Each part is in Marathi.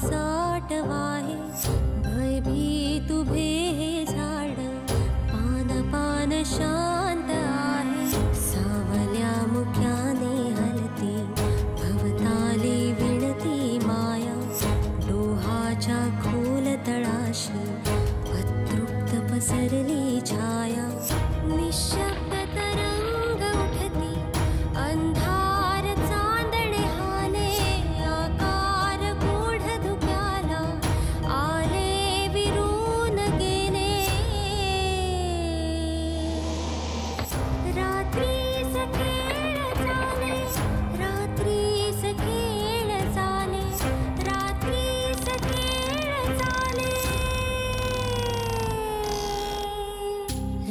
पिसाट वाहे, भयभीत उभे हे झाड, पान पान शांत आहे, सावल्या मुख्याने हलती, भवताली विणती माया, डोहाच्या खोल तळाशी अतृप्त पसरली छाया, निशब्द तरंग उठती, अंधार चांदणे हाले, आकार गूढ धुक्याला आले विरून गेले, रात्रीस खेळ चाले, रात्रीस खेळ चाले, रात्रीस खेळ चाले,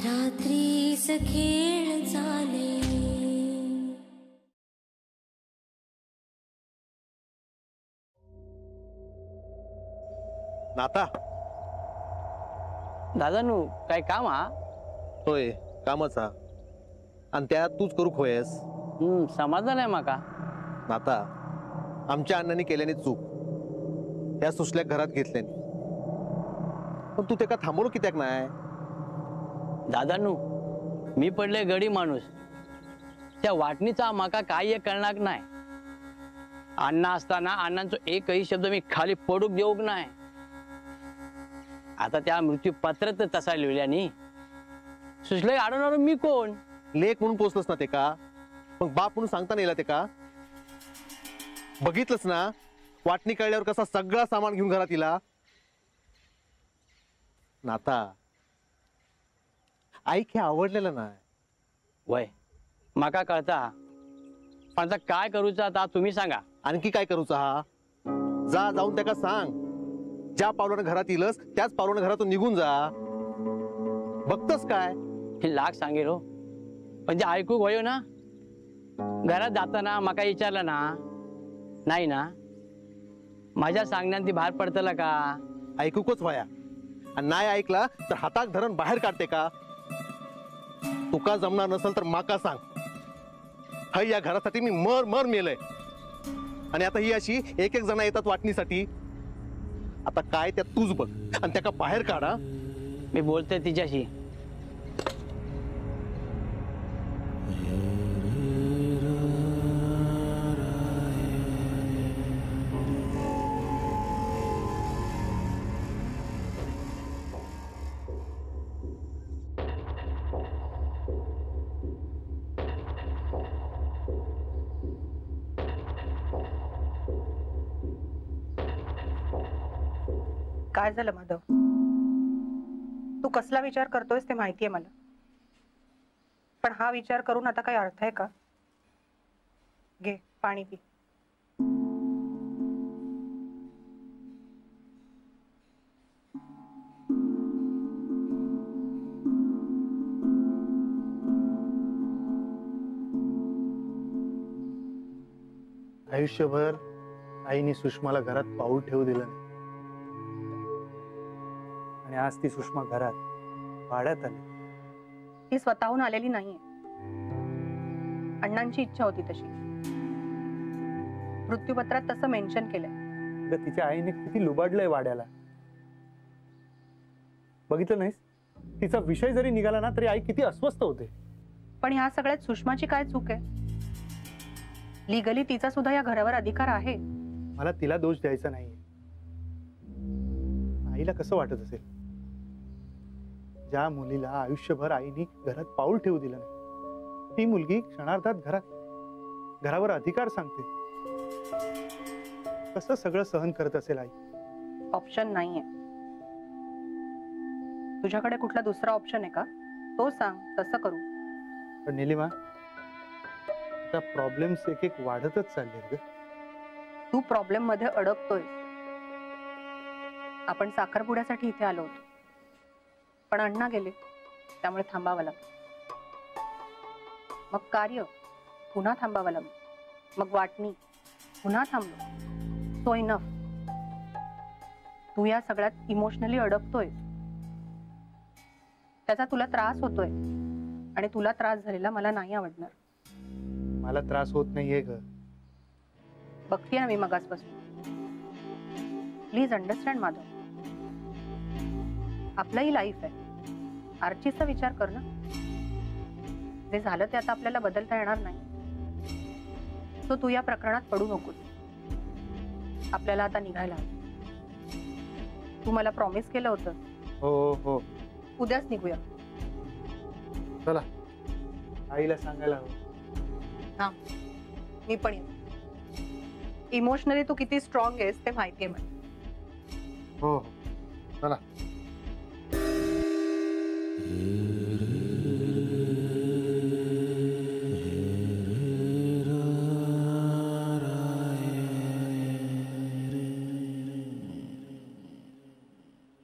रात्रीस खेळ चाले. नाता दादानू काय काम हा? होय कामच हा, आणि त्यात तूच करू खोयस. समाधान आहे माका. नाता आमच्या अण्णांनी केल्याने चूक, त्या सुशल्या घरात घेतल्याने, पण तू ते का थांबवलं कित्याक नाही? दादानू मी पडले गडी माणूस, त्या वाटणीचा माका काय एक कळणार नाही. अण्णा असताना अण्णांचा एकही शब्द मी खाली पडूक देऊक नाही. आता त्या मृत्यू पत्रात तसा लिहिल्यानी सुशले अडवणार मी कोण? लेख म्हणून पोचलंस ना ते का, मग बाप म्हणून सांगता नाही ते का? बघितलंस ना वाटणी कळल्यावर कसा सगळा सामान घेऊन घरात इला. नाता ऐक हे आवडलेलं नाही. वय माका कळता, पण आता काय करूचा आता तुम्ही सांगा. आणखी काय करूचा हा? जा जाऊन त्याला सांग, ज्या पावलानं घरात येईलस त्याच पावलानं घरातून निघून जा. बघतस काय हे लाख सांगेल हो, म्हणजे ऐकू होयो ना. घरात जाताना माका विचारलं ना, नाही ना माझ्या सांगण्यात ती बाहेर पडतला का? ऐकूकच व्हाया, आणि नाही ऐकला तर हातात धरण बाहेर काढते का? तुका जमणार नसेल तर माका सांग. हाय या घरासाठी मी मर मर मेलय, आणि आता ही अशी एक एक जण येतात वाटणीसाठी. आता काय त्यात तूच बघ आणि त्याका बाहेर काढा. मी बोलते तिच्याशी. काय झालं माधव? तू कसला विचार करतोयस ते माहितीये मला, पण हा विचार करून आता काही अर्थ आहे का? घे पाणी पी. आयुष्यभर आईने सुषमाला घरात पाऊल ठेवू दिलं नाही, आणि आज ती सुषमा घरात भाड्यात आली. ती स्वतःहून आलेली नाहीये, अण्णांची इच्छा होती तशी. मृत्यूपत्रात तसं मेन्शन केलंय. तिच्या आईने किती लुबाडलंय वाड्याला, बघितलं नाहीस? तिचा विषय जरी निघाला ना तरी आई किती अस्वस्थ होते. पण ह्या सगळ्यात सुषमाची काय चूक आहे? लीगली तिचा सुद्धा या घरावर अधिकार आहे. मला तिला दोष द्यायचा नाहीये. आईला कसं वाटत असेल ज्या मुलीला आयुष्यभर आईने घरात पाऊल ठेवू दिलं नाही, ती मुलगी क्षणार्धात घरावर अधिकार सांगते. कसं सगळं सहन करत असेल आई? ऑप्शन नाहीये. तुझ्याकडे कुठला दुसरा ऑप्शन आहे का? तो सांग, तसं करू. पण निलिमा, आता प्रॉब्लेम्स एक एक वाढतच चालले ग. तू प्रॉब्लेम मध्ये अडकतोय. आपण साखरपुड्यासाठी इथे आलो होतो, पण अण्णा गेले, त्यामुळे थांबावं लागलं. मग कार्य पुन्हा थांबावं लागलं, मग वाटणी पुन्हा थांबलो. So enough. तू या सगळ्यात इमोशनली अडकतोय, त्याचा तुला त्रास होतोय, आणि तुला त्रास झालेला मला नाही आवडणार. मला त्रास होत नाहीये ग. बघतीये ना मी मगासपासून. प्लीज अंडरस्टँड माधव, आपलंही लाईफ आहे. आर्चीचा विचार कर ना. जे झालं ते आता आपल्याला बदलता येणार नाही. सो तू या प्रकरणात पडू नकोस. आपल्याला आता निघायला हवं. तू मला प्रॉमिस केलं होतं. हो हो, उद्याच निघूया. चला आईला सांगायला हवं. हा, मी पण येईन. इमोशनली तू किती स्ट्रॉंग आहेस ते माहितीये मला. हो हो, चला.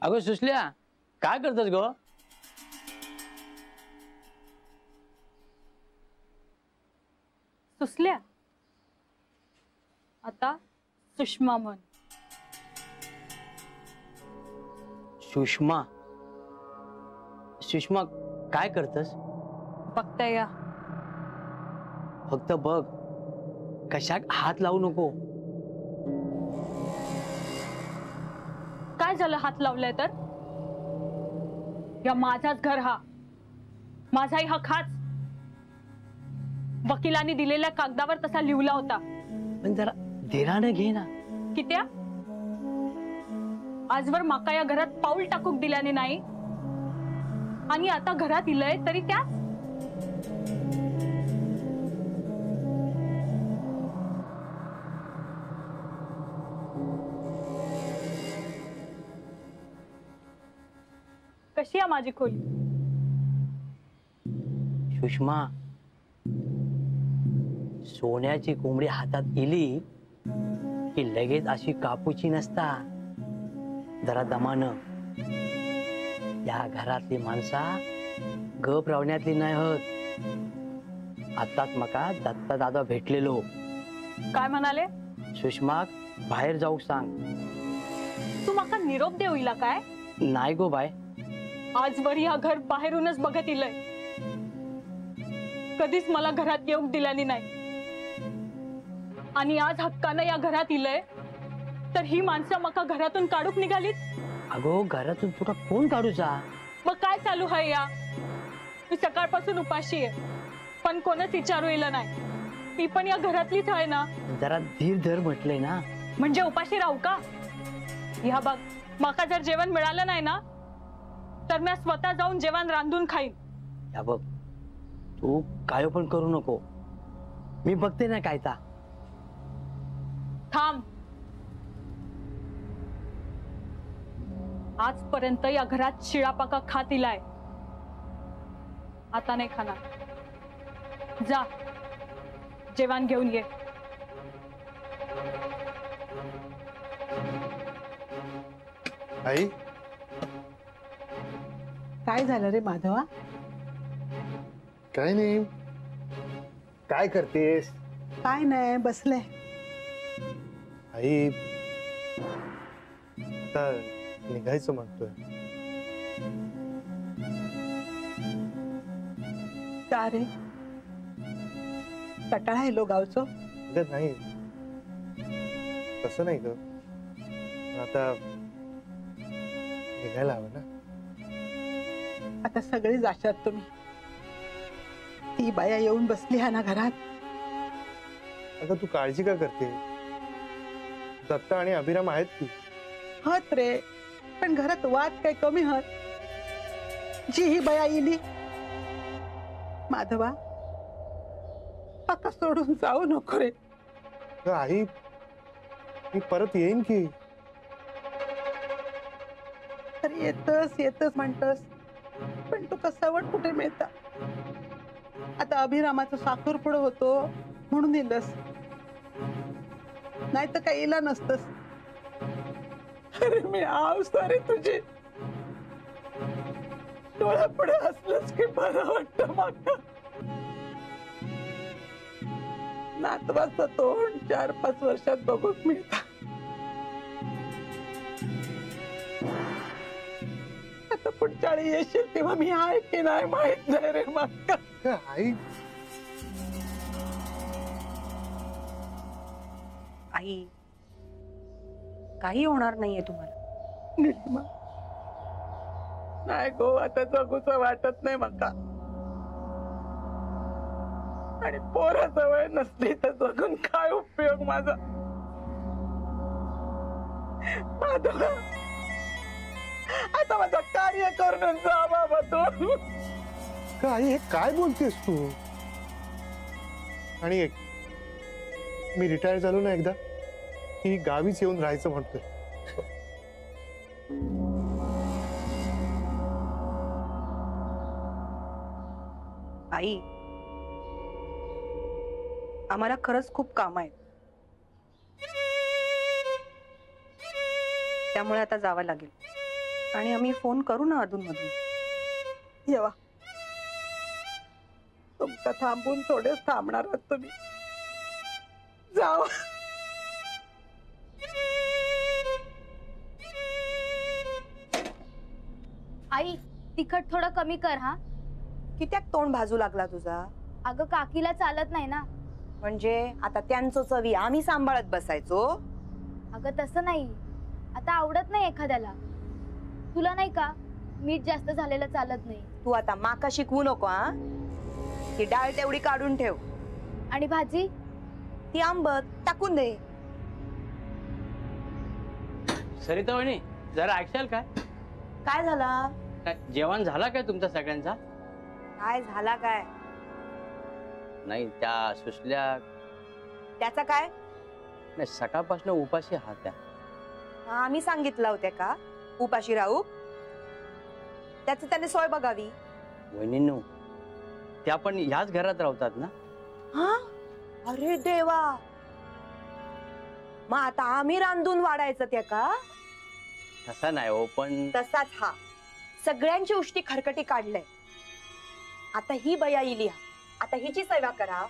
अगं सुशल्या, काय करतस ग? सुसल्या, आता सुषमा म्हण. सुषमा? सुषमा काय करतस? बघता या. फक्त बघ, कशात हात लावू नको. काय झालं हात लावलाय तर? या माझाच घर, हा माझाही हक हाच. वकिलांनी दिलेल्या कागदावर तसा लिहिला होता. पण जरा धीराने घे ना. कित्या आजवर माका या घरात पाऊल टाकूक दिल्याने नाही, आणि आता घरात इलय तरी त्या कशी आहे माझी खोली? सुषमा, सोन्याची कोंबडी हातात इली की लगेच अशी कापूची नसता. जरा दमानं. या घरातली माणसा गप रावण्यातली नाही होत. आताच मका दत्ता दादा भेटलेलो. काय म्हणाले? सुषमा बाहेर जाऊ सांग. तू माका निरोप देऊला काय? नाही गो बाय. आजवर या घर बाहेरूनच बघत इलय. कधीच मला घरात येऊक दिल्याने नाही, आणि आज हक्कानं या घरात इलय तर ही माणसं मका घरातून काढूक निघालीत. अगो घरातून तुका कोण काढूचा? मग काय चालू आहे या? मी सकाळपासून उपाशी आहे, पण कोणच विचारू येलं नाही. मी पण या घरातलीच आहे ना. जरा धीर धर म्हटले ना. म्हणजे उपाशी राहू का? ह्या बघ, माका जर जेवण मिळालं नाही ना तर मी स्वतः जाऊन जेवण रांधून खाईन. या बघ, तू काय पण करू नको. मी बघते ना काय ता. थांब. आजपर्यंत या घरात शिळापाका खात इलाय. आता नाही खाणार. जा, जेवण घेऊन ये. आई, काय झालं रे माधवा? काय नाही. काय करतेस? काय नाही, बसले. आई, आता निघायचं म्हणतोय. का रे, कटाळा आहे लो गावचो? अगं नाही, तसं नाही ग. पण आता निघायला हवं ना. आता सगळे जाशात तुम्ही. ती बाया येऊन बसली आहे ना घरात. अगं तू काळजी का करते? दत्ता आणि अभिराम आहेत की. हत रे, पण घरात वाद काय कमी हत? जी ही बाया इली. माधवा, आता सोडून जाऊ नको रे. अगं आई, मी परत येईन की. तर येतच येतच म्हणतस, पण तू कसावट कुठे मिळता? आता अभिरामाचा साखरपुडा होतो म्हणून इलस, नाही तर काही इला नसतस. अरे मी आवसा रे तुझी. डोळ्या पुढे असलंच की बरं वाटतं माका. नातवाचं तोंड 4-5 वर्षात बघूक मिळतं. आता पुढच्या वेळी येशील तेव्हा मी आहे की नाही माहित नाही रे माका. अगं आई, आई, काही होणार नाहीये तुम्हाला. निलिमा, नाही गो, आता जगूचं वाटत नाही मका. आणि पोराजवळ नसली तर जगून काय उपयोग माझा. माधव, आता माझं कार्य करून जा बाबा तू. काय हे काय बोलतेस तू? आणि एक, मी रिटायर झालो ना एकदा की गावीच येऊन राहायचं म्हणतोय. आई, आम्हाला खरंच खूप काम आहेत, त्यामुळे आता जावं लागेल. आणि आम्ही फोन करू ना अधूनमधून. येवा, तुमचं थांबून थोडेच थांबणार आहात तुम्ही. जावा. आई, तिखट थोडं कमी कर हा. कित्याक तोंड भाजू लागला तुझा? अगं काकीला चालत नाही ना. म्हणजे आता त्यांचं चवी आम्ही सांभाळत बसायचो? अगं तसं नाही, आता आवडत नाही एखाद्याला. तुला नाही का मीठ जास्त झालेलं चालत नाही. तू आता माका शिकवू नको हा. ती डाळ तेवढी काढून ठेव. आणि भाजी ती आंबट टाकून दे. सरिता वहिनी, जरा ऐकशाल काय? काय झाला? काय जेवण झाला काय तुमचा सगळ्यांचा? काय झाला काय? नाही, त्या सुशल्या त्याचा काय? नाही, सकाळपासून उपाशी आहात त्या. आम्ही सांगितलं होत्या का उपाशी राहू? त्याची त्याने सोय बघावी. वहिनींनो, त्या पण याच घरात राहतात ना? हा, अरे देवा, मग आता आम्ही रांधून वाढायचं त्या का? तसा नाही हो, पण तसाच हा सगळ्यांची उष्टी खरकटी काढलंय. आता ही बया इली, आता हिची सेवा करा.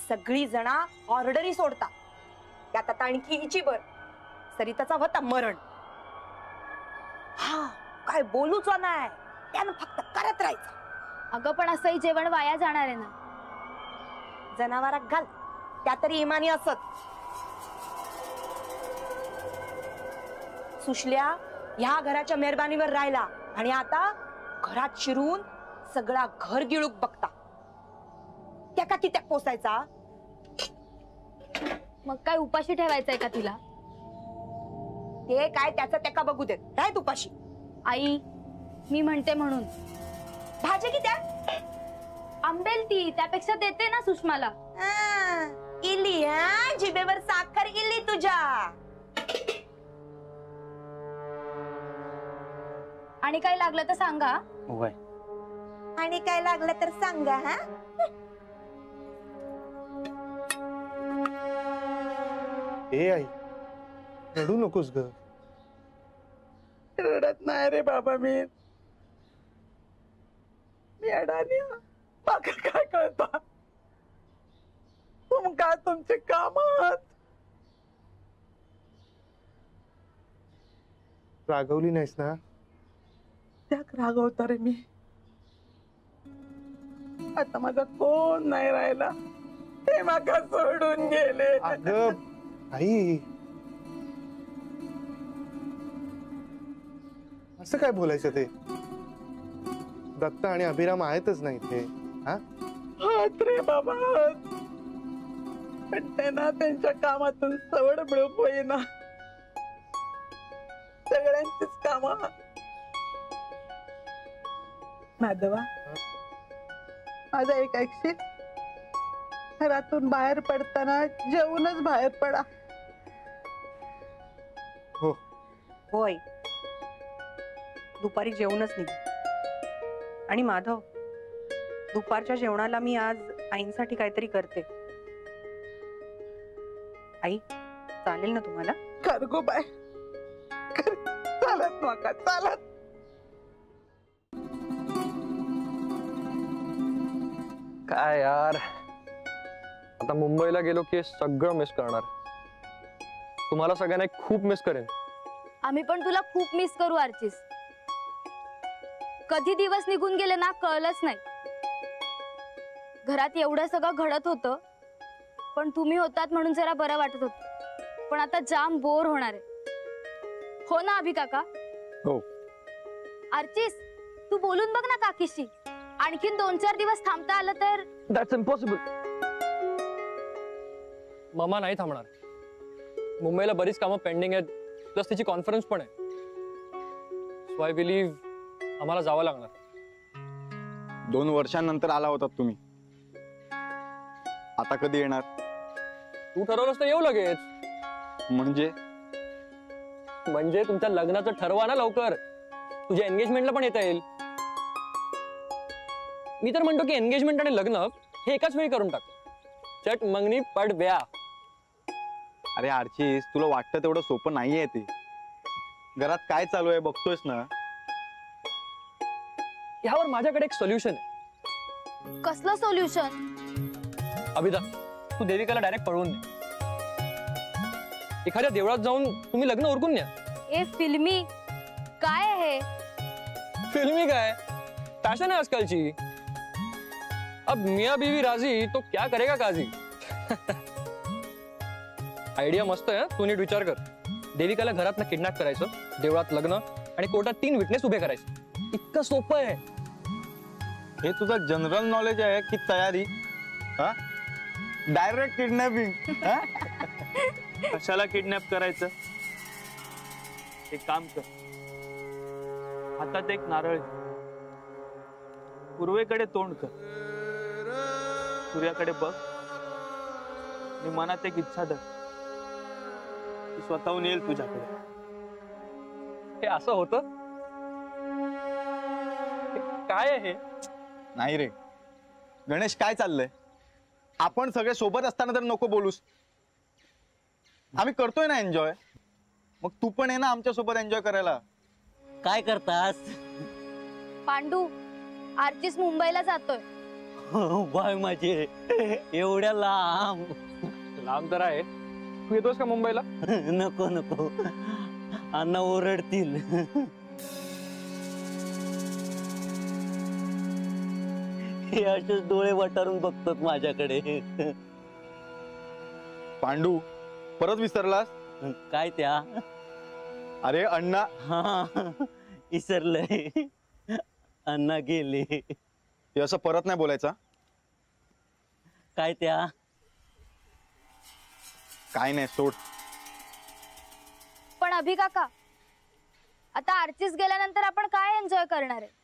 सगळी जना ऑर्डरी सोडता, त्यात आता आणखी हिची बर. सरिताचा होता मरण. हा, काय बोलूच नाही, त्यानं फक्त करत राहायचं. अगं पण असंही जेवण वाया जाणार आहे ना. जनावरात घाल, त्या तरी इमानी असत. सुशल्या ह्या घराच्या मेहरबानीवर राहिला आणि आता घरात शिरून सगळा घर गिळूक बघता. त्या का कित्याक पोसायचा? मग काय उपाशी ठेवायचंय का तिला? ते काय त्याचं त्याका बघू देत. काय तुपाशी? आई, मी म्हणते म्हणून. भाजी कित्या? आंबेल ती, त्यापेक्षा देते ना सुषमाला. इली, हा, जिभेवर साखर इली तुझ्या. आणि काय लागलं तर सांगा. होय. आणि काय लागलं तर सांगा. हा, ए आई, रडू नकोस ग. रडत नाही रे बाबा. मी अडाणी. बाकी काय कळता तुमका तुमचे कामात. रागवली नाहीस ना? त्याक रागवता रे मी. आता माझा कोण नाही राहिला, ते माका सोडून गेले. अगं आई, असं काय बोलायचं? ते दत्ता आणि अभिराम आहेतच नाही ते. हा, हात रे बाबा, पण त्यांना त्यांच्या कामातून सवड मिळू होईना. सगळ्यांचीच कामं. माधवा, माझा एक ऐकशील? घरातून बाहेर पडताना जेवूनच बाहेर पडा. हो. होय, दुपारी जेवणच निघ. आणि माधव, दुपारच्या जेवणाला मी आज आईंसाठी काहीतरी करते. आई, चालेल ना तुम्हाला? कर गो बाय, चालत नका, चालत. काय यार, आता मुंबईला गेलो की सगळं मिस करणार. तुम्हाला सगळ्यांना खूप मिस करेन. आम्ही पण तुला खूप मिस करू आर्चिस. कधी दिवस निघून गेले ना कळलंच नाही. घरात एवढं सगळं घडत होतं, पण तुम्ही होतात म्हणून जरा बरं वाटत होतं. पण आता जाम बोर होणार आहे. हो ना अभि काका? हो. अर्चिस, तू बोलून बघ ना काकीशी. आणखीन 2-4 दिवस थांबता आलं तर. That's impossible. मामा नाही थांबणार. मुंबईला बरीच कामं पेंडिंग आहेत, प्लस तिची कॉन्फरन्स पण आहे. सो आय बिलीव्ह आम्हाला जावं लागणार. 2 वर्षांनंतर आला होता तुम्ही, आता कधी येणार? तू ठरवलंस तर येऊ लगेच. म्हणजे तुमच्या लग्नाचं ठरवा ना लवकर. तुझ्या एंगेजमेंटला पण येता येईल. मी तर म्हणतो की एंगेजमेंट आणि लग्न हे एकाच वेळी करून टाक. चट मंगनी पड ब्या. अरे आर्चिस, तुला वाटतं तेवढं सोपं नाहीये ते. घरात काय चालू आहे बघतोयस ना. यावर माझ्याकडे एक सोल्युशन आहे. कसलं सोल्युशन? अभिदा, तू देविकाला डायरेक्ट पळवून दे. एखाद्या देवळात जाऊन तुम्ही लग्न उरकून न्या. ए फिल्मी काय आहे? फिल्मी काय, फॅशन है आजकलची. अब मियां बीवी राजी तो क्या करेगा काजी. आयडिया मस्त आहे. तू नीट विचार कर. देविकाला घरात किडनॅप करायचं, देवळात लग्न आणि कोर्टात 3 विटनेस उभे करायचे. इतकं सोपं आहे. हे तुझं जनरल नॉलेज आहे की तयारी? Direct kidnapping. कशाला किडनॅप करायचं? एक काम कर, हातात एक नारळ घे, पूर्वेकडे तोंड कर, सूर्याकडे बघ आणि मनात एक इच्छा धर, ती स्वतःहून येईल तुझ्याकडे. हे असं होतं? काय आहे हे? नाही रे गणेश, काय चाललंय? आपण सगळे सोबत असताना तर नको बोलूस. आम्ही करतोय ना एन्जॉय, मग तू पण आहे ना आमच्या सोबत एन्जॉय करायला. काय करतास? पांडू, आर्चिस मुंबईला जातोय. बाय माझे, एवढ्या लांब? लांब तर आहे. तू येतोस का मुंबईला? नको नको, अण्णा ओरडतील. हे असेच डोळे वटारून बघतात माझ्याकडे. पांडू, परत विसरलास? काय त्या? अरे अण्णा. हा विसरलंय. अण्णा गेले. हे असं परत नाही बोलायचा. काय त्या? काय नाही, सोड. पण अभि काका, आता आर्चिस गेल्यानंतर आपण काय एन्जॉय करणार आहे?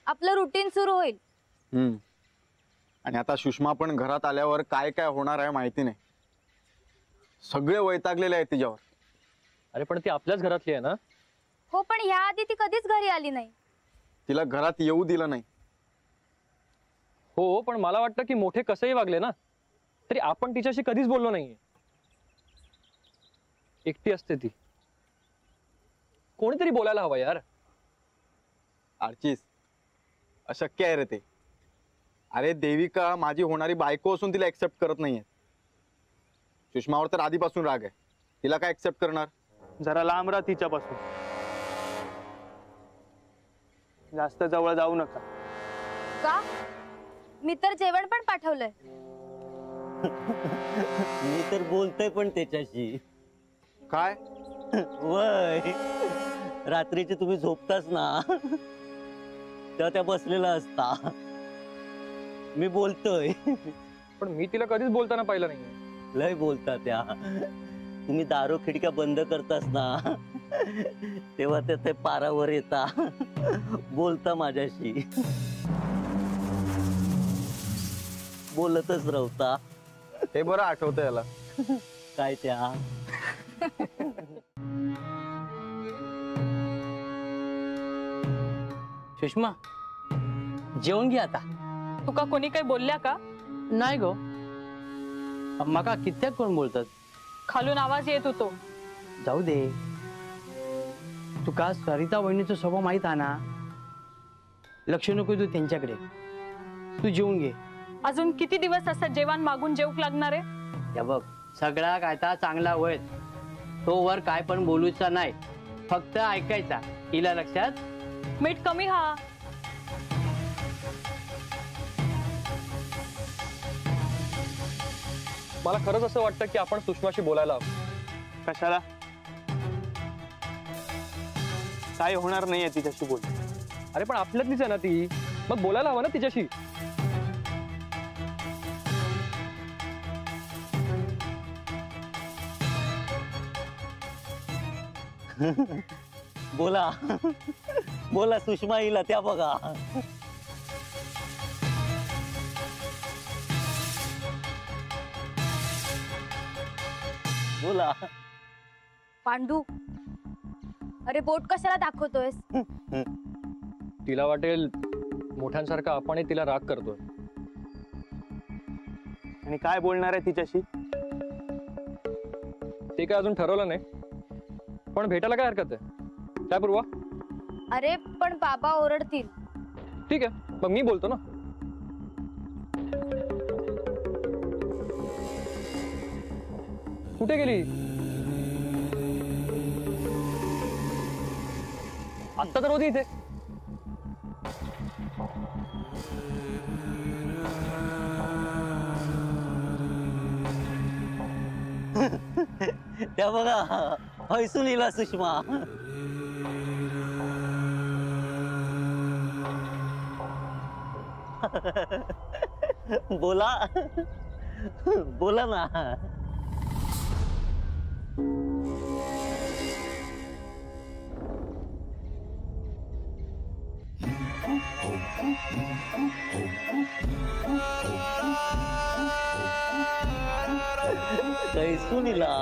आपलं रुटीन सुरू होईल. आणि आता सुषमा पण घरात आल्यावर काय काय होणार आहे माहिती नाही. सगळे वैतागलेले आहेत तिच्यावर. अरे पण ती आपल्याच घरातली आहे ना. हो, पण ह्या आधी ती कधीच घरी आली नाही. तिला घरात येऊ दिलं नाही. हो, पण मला वाटतं की मोठे कसेही वागले ना तरी आपण तिच्याशी कधीच बोललो नाहीये. एकटी असते ती. कोणीतरी बोलायला हवं यार. आर्चिस, अशक्य आहे रे ते. अरे देविका माझी होणारी बायको असून तिला एक्सेप्ट करत नाहीये. सुषमावर तर आधीपासून राग आहे. तिला काय एक्सेप्ट करणार? जरा लांब राहा तिच्यापासून, जास्त जवळ जाऊ नका. का? मी तर जेवण पण पाठवलंय. मी तर बोलतोय पण त्याच्याशी. काय? वय, रात्रीचे तुम्ही झोपताच ना तेव्हा त्या बसलेला असता. मी बोलतोय. पण मी तिला कधीच बोलताना पाहिलं नाही. लय बोलता त्या. तुम्ही दारू खिडक्या बंद करतास ना तेव्हा ते पारावर येता, बोलता माझ्याशी, बोलतच राहता. हे बरं आठवतं याला. काय त्या? सुषमा, जेवण घे आता. तुका कोणी काही बोलल्या का? नाही गो, मका कित्येक कोण बोलतात. खालून आवाज येत होतो. जाऊ दे. तुका सरिता वहिनीचा स्वभाव माहित आहे ना. लक्ष नको तू त्यांच्याकडे. तू जेवून घे. अजून किती दिवस असं जेवण मागून जेवूक लागणार आहे? या बघ, सगळा कायता चांगला होय, तो वर काय पण बोलूचा नाही, फक्त ऐकायचा. हिला लक्षात? मीठ कमी हा. मला खरंच असं वाटतं की आपण सुषमाशी बोलायला हवं. कशाला? काय होणार नाहीये तिच्याशी बोल. अरे पण आपल्यातलीच आहे ना ती, मग बोलायला हवं ना तिच्याशी. बोला बोला सुषमा येईल त्या बघा. बोला. पांडू, अरे बोट कशाला दाखवतोयस? तिला वाटेल मोठ्यांसारखा आपण तिला राग करतोय. आणि काय बोलणार आहे तिच्याशी? ते काय अजून ठरवलं नाही, पण भेटायला काय हरकत आहे? काय पूर्वा? अरे पण बाबा ओरडतील. ठीक आहे, मग मी बोलतो ना. कुठे गेली? आत्ता तर होती इथे. त्या बघा हैसून येला सुषमा. बोला बोला ना. कैसून इला.